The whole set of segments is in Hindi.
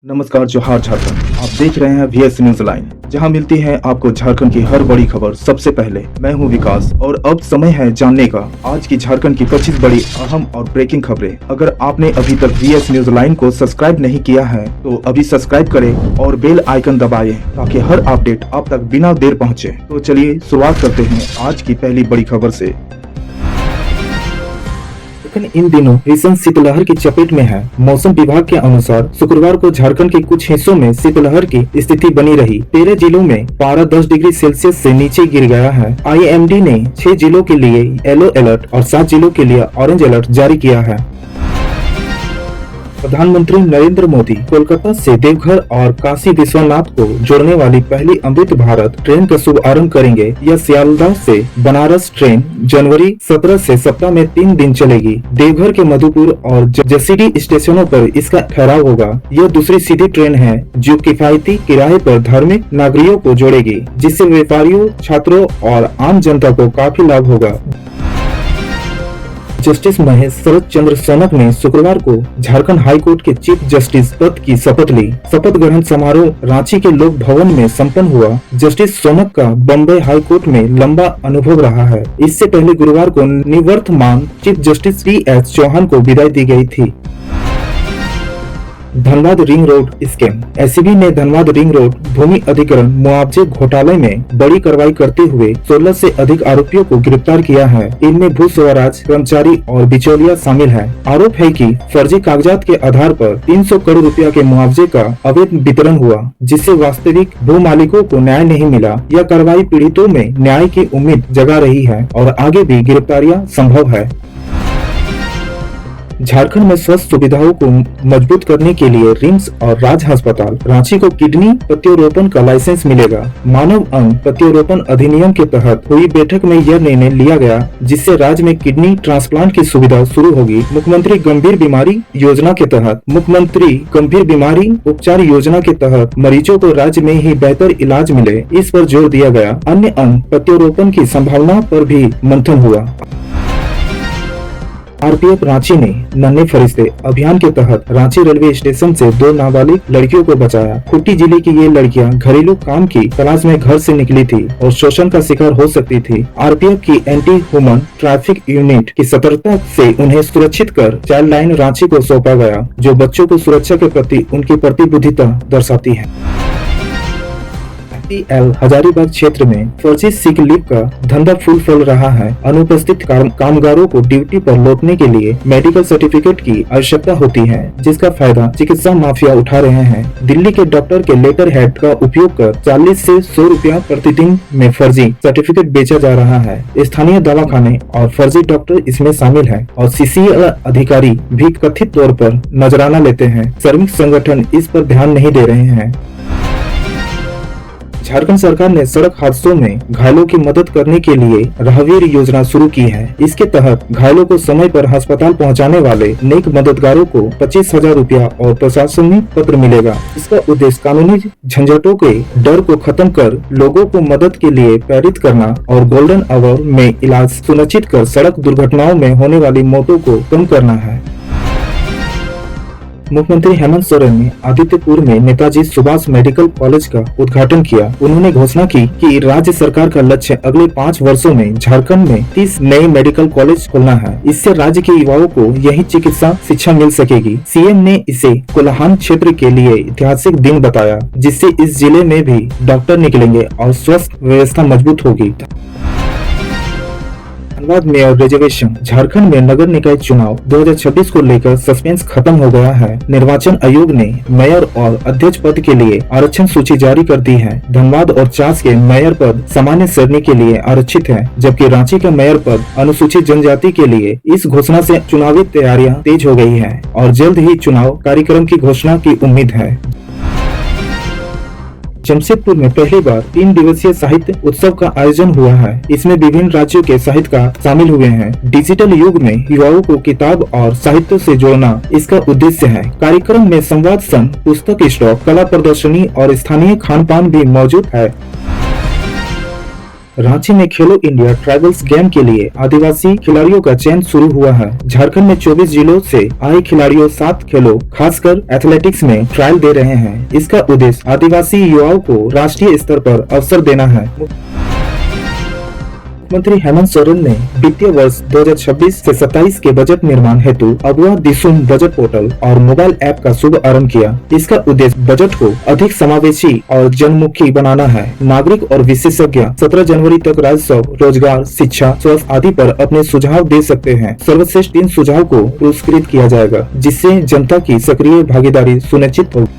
नमस्कार, जोहार झारखंड। आप देख रहे हैं VS न्यूज लाइन, जहां मिलती है आपको झारखंड की हर बड़ी खबर सबसे पहले। मैं हूं विकास और अब समय है जानने का आज की झारखंड की 25 बड़ी अहम और ब्रेकिंग खबरें। अगर आपने अभी तक VS न्यूज लाइन को सब्सक्राइब नहीं किया है तो अभी सब्सक्राइब करें और बेल आइकन दबाएं ताकि हर अपडेट आप तक बिना देर पहुंचे। तो चलिए शुरुआत करते हैं आज की पहली बड़ी खबर से। इन दिनों भीषण शीतलहर की चपेट में है। मौसम विभाग के अनुसार शुक्रवार को झारखंड के कुछ हिस्सों में शीतलहर की स्थिति बनी रही। 13 जिलों में पारा 10 डिग्री सेल्सियस से नीचे गिर गया है। IMD ने 6 जिलों के लिए येलो अलर्ट और 7 जिलों के लिए ऑरेंज अलर्ट जारी किया है। प्रधानमंत्री नरेंद्र मोदी कोलकाता से देवघर और काशी विश्वनाथ को जोड़ने वाली पहली अमृत भारत ट्रेन का शुभारंभ करेंगे। यह सियालदह से बनारस ट्रेन जनवरी 17 से सप्ताह में 3 दिन चलेगी। देवघर के मधुपुर और जसीडीह स्टेशनों पर इसका ठहराव होगा। यह दूसरी सीधी ट्रेन है जो किफायती किराए पर धार्मिक नागरिकों को जोड़ेगी, जिससे व्यापारियों, छात्रों और आम जनता को काफी लाभ होगा। जस्टिस महेश शरद चंद्र सोनक ने शुक्रवार को झारखंड हाई कोर्ट के चीफ जस्टिस पद की शपथ ली। शपथ ग्रहण समारोह रांची के लोक भवन में संपन्न हुआ। जस्टिस सोनक का बम्बई हाई कोर्ट में लंबा अनुभव रहा है। इससे पहले गुरुवार को निवर्तमान चीफ जस्टिस TS चौहान को विदाई दी गई थी। Dhanbad ring road scam. SCB ने धनबाद रिंग रोड भूमि अधिग्रहण मुआवजे घोटाले में बड़ी कार्रवाई करते हुए 16 से अधिक आरोपियों को गिरफ्तार किया है। इनमें भू स्वराज कर्मचारी और बिचौलिया शामिल है। आरोप है कि फर्जी कागजात के आधार पर 300 करोड़ रुपया के मुआवजे का अवैध वितरण हुआ, जिससे वास्तविक भू मालिकों को न्याय नहीं मिला। यह कार्रवाई पीड़ितों में न्याय की उम्मीद जगा रही है और आगे भी गिरफ्तारियां संभव है। झारखंड में स्वास्थ्य सुविधाओं को मजबूत करने के लिए रिम्स और राज अस्पताल रांची को किडनी प्रत्यारोपण का लाइसेंस मिलेगा। मानव अंग प्रत्यारोपण अधिनियम के तहत हुई बैठक में यह निर्णय लिया गया, जिससे राज्य में किडनी ट्रांसप्लांट की सुविधा शुरू होगी। मुख्यमंत्री गंभीर बीमारी योजना के तहत मरीजों को राज्य में ही बेहतर इलाज मिले, इस पर जोर दिया गया। अन्य अंग प्रत्यारोपण की संभावना पर भी मंथन हुआ। RPF रांची ने नन्हे फरिश्ते अभियान के तहत रांची रेलवे स्टेशन से 2 नाबालिग लड़कियों को बचाया। खूंटी जिले की ये लड़कियां घरेलू काम की तलाश में घर से निकली थी और शोषण का शिकार हो सकती थी। RPF की एंटी ह्यूमन ट्रैफिक यूनिट की सतर्कता से उन्हें सुरक्षित कर चाइल्ड लाइन रांची को सौंपा गया, जो बच्चों को सुरक्षा के प्रति उनकी प्रतिबद्धता दर्शाती है। हजारीबाग क्षेत्र में फर्जी सिक लीव का धंधा फूल फैल रहा है। अनुपस्थित कामगारों को ड्यूटी पर लौटने के लिए मेडिकल सर्टिफिकेट की आवश्यकता होती है, जिसका फायदा चिकित्सा माफिया उठा रहे हैं। दिल्ली के डॉक्टर के लेटर हेड का उपयोग कर 40 से 100 रुपया प्रतिदिन में फर्जी सर्टिफिकेट बेचा जा रहा है। स्थानीय दवाखाने और फर्जी डॉक्टर इसमें शामिल है और CCL अधिकारी भी कथित तौर पर नजराना लेते हैं। श्रमिक संगठन इस पर ध्यान नहीं दे रहे हैं। झारखंड सरकार ने सड़क हादसों में घायलों की मदद करने के लिए राहवीर योजना शुरू की है। इसके तहत घायलों को समय पर अस्पताल पहुंचाने वाले नेक मददगारों को 25,000 रुपया और प्रशासनिक पत्र मिलेगा। इसका उद्देश्य कानूनी झंझटों के डर को खत्म कर लोगों को मदद के लिए प्रेरित करना और गोल्डन आवर में इलाज सुनिश्चित कर सड़क दुर्घटनाओं में होने वाली मौतों को कम करना है। मुख्यमंत्री हेमंत सोरेन ने आदित्यपुर में नेताजी सुभाष मेडिकल कॉलेज का उद्घाटन किया। उन्होंने घोषणा की कि राज्य सरकार का लक्ष्य अगले 5 वर्षों में झारखंड में 30 नए मेडिकल कॉलेज खोलना है। इससे राज्य के युवाओं को यही चिकित्सा शिक्षा मिल सकेगी। CM ने इसे कोल्हान क्षेत्र के लिए ऐतिहासिक दिन बताया, जिससे इस जिले में भी डॉक्टर निकलेंगे और स्वास्थ्य व्यवस्था मजबूत होगी। Dhanbad mayor reservation. झारखंड में नगर निकाय चुनाव 2026 को लेकर सस्पेंस खत्म हो गया है। निर्वाचन आयोग ने मेयर और अध्यक्ष पद के लिए आरक्षण सूची जारी कर दी है। धनबाद और चास के मेयर पद सामान्य श्रेणी के लिए आरक्षित है, जबकि रांची का मेयर पद अनुसूचित जनजाति के लिए। इस घोषणा से चुनावी तैयारियां तेज हो गई है और जल्द ही चुनाव कार्यक्रम की घोषणा की उम्मीद है। जमशेदपुर में पहली बार 3 दिवसीय साहित्य उत्सव का आयोजन हुआ है। इसमें विभिन्न राज्यों के साहित्यकार शामिल हुए हैं। डिजिटल युग में युवाओं को किताब और साहित्य से जोड़ना इसका उद्देश्य है। कार्यक्रम में संवाद संघ, पुस्तक स्टॉल, कला प्रदर्शनी और स्थानीय खान पान भी मौजूद है। रांची में खेलो इंडिया ट्राइबल्स गेम के लिए आदिवासी खिलाड़ियों का चयन शुरू हुआ है। झारखंड में 24 जिलों से आए खिलाड़ियों 7 खेलों खासकर एथलेटिक्स में ट्रायल दे रहे हैं। इसका उद्देश्य आदिवासी युवाओं को राष्ट्रीय स्तर पर अवसर देना है। मुख्यमंत्री हेमंत सोरेन ने वित्तीय वर्ष 2026 से 27 के बजट निर्माण हेतु अबुआ दिसुम बजट पोर्टल और मोबाइल ऐप का शुभ आरंभ किया। इसका उद्देश्य बजट को अधिक समावेशी और जनमुखी बनाना है। नागरिक और विशेषज्ञ 17 जनवरी तक राजस्व, रोजगार, शिक्षा, स्वास्थ्य आदि पर अपने सुझाव दे सकते हैं। सर्वश्रेष्ठ 3 सुझाव को पुरस्कृत किया जाएगा, जिससे जनता की सक्रिय भागीदारी सुनिश्चित होगी।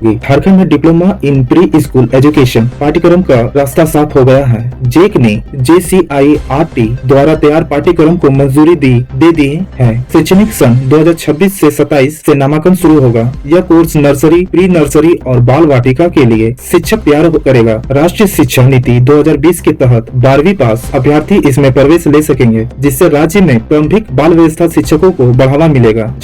झारखंड में diploma in pre school education पाठ्यक्रम का रास्ता साफ हो गया है। जेक ने JCIRT द्वारा तैयार पाठ्यक्रम को मंजूरी दे दी है। शैक्षणिक सन 2026 से 27 से नामांकन शुरू होगा। यह कोर्स नर्सरी, प्री नर्सरी और बाल वाटिका के लिए शिक्षक तैयार करेगा। राष्ट्रीय शिक्षा नीति 2020 के तहत 12वीं पास अभ्यर्थी इसमें प्रवेश ले सकेंगे, जिससे राज्य में प्रारंभिक बाल व्यवस्था शिक्षकों को बढ़ावा मिलेगा।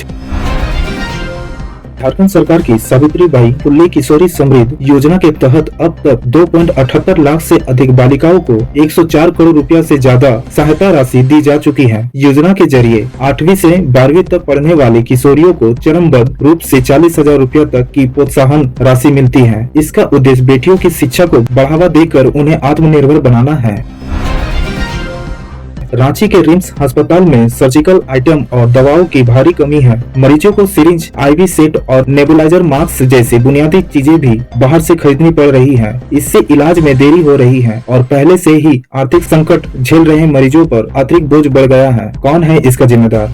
झारखंड सरकार की सावित्रीबाई फुले किशोरी समृद्धि योजना के तहत अब तक 2.78 लाख से अधिक बालिकाओं को 104 करोड़ रुपया से ज्यादा सहायता राशि दी जा चुकी है। योजना के जरिए 8वीं से 12वीं तक पढ़ने वाली किशोरियों को चरणबद्ध रूप से 40,000 रुपया तक की प्रोत्साहन राशि मिलती है। इसका उद्देश्य बेटियों की शिक्षा को बढ़ावा देकर उन्हें आत्मनिर्भर बनाना है। रांची के रिम्स अस्पताल में सर्जिकल आइटम और दवाओं की भारी कमी है। मरीजों को सिरिंज, IV सेट और नेबुलाइजर मास्क जैसी बुनियादी चीजें भी बाहर से खरीदनी पड़ रही है। इससे इलाज में देरी हो रही है और पहले से ही आर्थिक संकट झेल रहे मरीजों पर अतिरिक्त बोझ बढ़ गया है। कौन है इसका जिम्मेदार?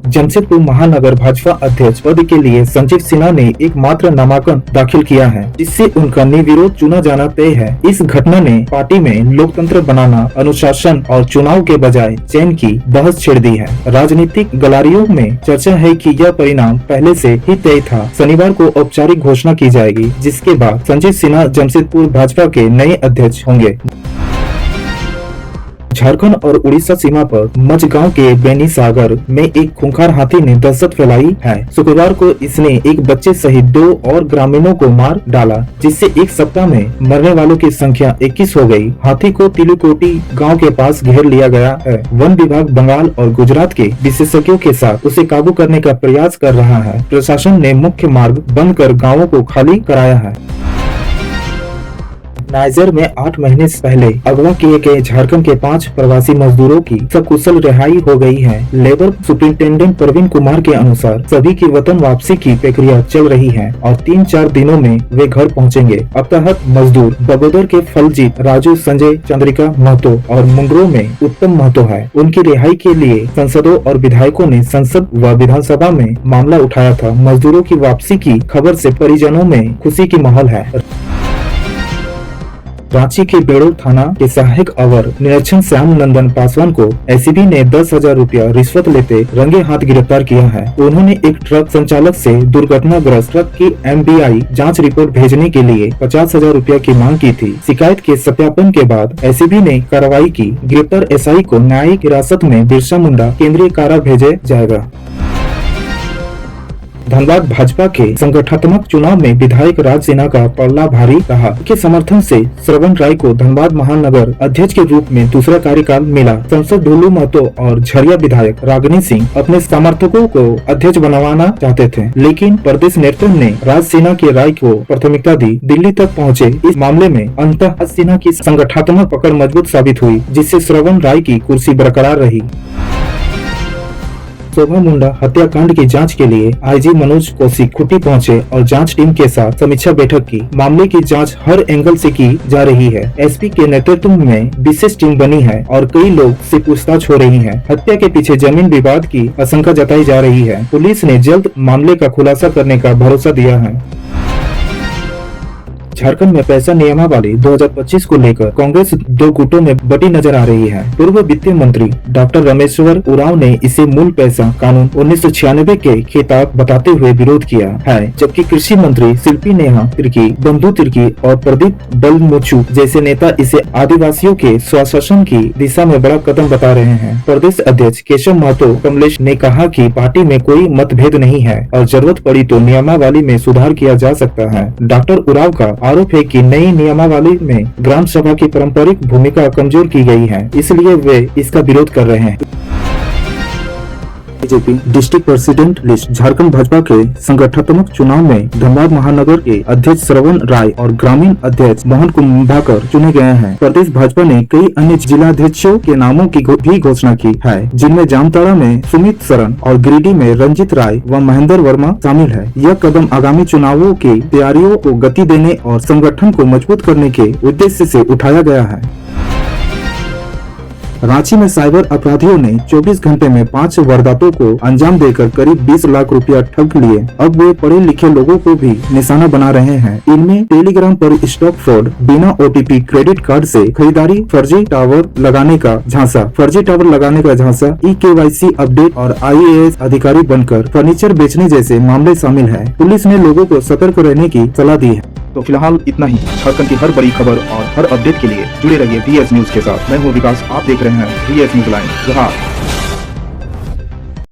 जमशेदपुर महानगर भाजपा अध्यक्ष पद के लिए संजीव सिन्हा ने एकमात्र नामांकन दाखिल किया है, जिससे उनका निर्विरोध चुना जाना तय है। इस घटना ने पार्टी में लोकतंत्र बनाना, अनुशासन और चुनाव के बजाय चयन की बहस छेड़ दी है। राजनीतिक गलियारों में चर्चा है कि यह परिणाम पहले से ही तय था। शनिवार को औपचारिक घोषणा की जाएगी, जिसके बाद संजीव सिन्हा जमशेदपुर भाजपा के नए अध्यक्ष होंगे। झारखंड और उड़ीसा सीमा पर मझगांव के बेनीसागर में एक खूंखार हाथी ने दहशत फैलाई है। शुक्रवार को इसने एक बच्चे सहित 2 और ग्रामीणों को मार डाला, जिससे एक सप्ताह में मरने वालों की संख्या 21 हो गई। हाथी को तिलुकोटी गांव के पास घेर लिया गया है। वन विभाग बंगाल और गुजरात के विशेषज्ञों के साथ उसे काबू करने का प्रयास कर रहा है। प्रशासन ने मुख्य मार्ग बंद कर गाँवों को खाली कराया है। नाइजर में 8 महीने से पहले अगवा किए गए झारखंड के 5 प्रवासी मजदूरों की सकुशल रिहाई हो गई है। लेबर सुपरिंटेंडेंट प्रवीण कुमार के अनुसार सभी की वतन वापसी की प्रक्रिया चल रही है और 3-4 दिनों में वे घर पहुंचेंगे। अब तक मजदूर बगोदर के फलजीत, राजू, संजय, चंद्रिका महतो और मुंगरो में उत्तम महतो है। उनकी रिहाई के लिए सांसदों और विधायकों ने संसद व विधानसभा में मामला उठाया था। मजदूरों की वापसी की खबर से परिजनों में खुशी की माहौल है। रांची के बेड़ो थाना के सहायक अवर निरीक्षक श्याम नंदन पासवान को एसीबी ने 10,000 रुपया रिश्वत लेते रंगे हाथ गिरफ्तार किया है। उन्होंने एक ट्रक संचालक से दुर्घटनाग्रस्त ट्रक की MBI जांच रिपोर्ट भेजने के लिए 50,000 रुपया की मांग की थी। शिकायत के सत्यापन के बाद एसीबी ने कार्रवाई की। गिरफ्तार SI को न्यायिक हिरासत में बिरसा मुंडा केंद्रीय कारा भेजा जाएगा। धनबाद भाजपा के संगठनात्मक चुनाव में विधायक राज सिन्हा का पलड़ा भारी रहा। के समर्थन से श्रवण राय को धनबाद महानगर अध्यक्ष के रूप में दूसरा कार्यकाल मिला। सांसद ढोलू महतो और झरिया विधायक रागिनी सिंह अपने समर्थकों को अध्यक्ष बनवाना चाहते थे, लेकिन प्रदेश नेतृत्व ने राज सिन्हा की राय को प्राथमिकता दी। दिल्ली तक पहुँचे इस मामले में अंततः सिन्हा की संगठनात्मक पकड़ मजबूत साबित हुई, जिससे श्रवण राय की कुर्सी बरकरार रही। शोभा मुंडा हत्याकांड की जांच के लिए IG मनोज कौशिक खुटी पहुंचे और जांच टीम के साथ समीक्षा बैठक की। मामले की जांच हर एंगल से की जा रही है। SP के नेतृत्व में विशेष टीम बनी है और कई लोग से पूछताछ हो रही है। हत्या के पीछे जमीन विवाद की आशंका जताई जा रही है। पुलिस ने जल्द मामले का खुलासा करने का भरोसा दिया है। झारखंड में पैसा नियमावली 2025 को लेकर कांग्रेस 2 गुटों में बटी नजर आ रही है। पूर्व वित्त मंत्री डॉक्टर रामेश्वर उरांव ने इसे मूल पैसा कानून 1996 के खिताब बताते हुए विरोध किया है, जबकि कृषि मंत्री शिल्पी नेहा तिर्की, बंधु तिर्की और प्रदीप बलमुचु जैसे नेता इसे आदिवासियों के स्वशासन की दिशा में बड़ा कदम बता रहे हैं। प्रदेश अध्यक्ष केशव महतो कमलेश ने कहा कि पार्टी में कोई मतभेद नहीं है और जरूरत पड़ी तो नियमावली में सुधार किया जा सकता है। डॉक्टर उरांव का आरोप है कि नई नियमावली में ग्राम सभा की पारंपरिक भूमिका कमजोर की गई है, इसलिए वे इसका विरोध कर रहे हैं। BJP district president list Jharkhand Bhajpa के संगठनात्मक चुनाव में धनबाद महानगर के अध्यक्ष श्रवण राय और ग्रामीण अध्यक्ष मोहन कुंभाकर चुने गए हैं। प्रदेश भाजपा ने कई अन्य जिलाध्यक्षों के नामों की भी घोषणा की है, जिनमें जामताड़ा में सुमित सरन और गिरिडीह में रंजित राय व महेंद्र वर्मा शामिल है। यह कदम आगामी चुनावों की तैयारियों को गति देने और संगठन को मजबूत करने के उद्देश्य से उठाया गया है। रांची में साइबर अपराधियों ने 24 घंटे में 5 वारदातों को अंजाम देकर करीब 20 लाख रुपया ठग लिए। अब वे पढ़े लिखे लोगों को भी निशाना बना रहे हैं। इनमें टेलीग्राम पर स्टॉक फ्रॉड, बिना OTP क्रेडिट कार्ड से खरीदारी, फर्जी टावर लगाने का झांसा, eKYC अपडेट और IAS अधिकारी बनकर फर्नीचर बेचने जैसे मामले शामिल है। पुलिस ने लोगों को सतर्क रहने की सलाह दी है। तो फिलहाल इतना ही। झारखंड की हर बड़ी खबर और हर अपडेट के लिए जुड़े रहिए VS न्यूज के साथ। मैं हूँ विकास, आप देख रहे हैं VS न्यूज लाइन। जोहार।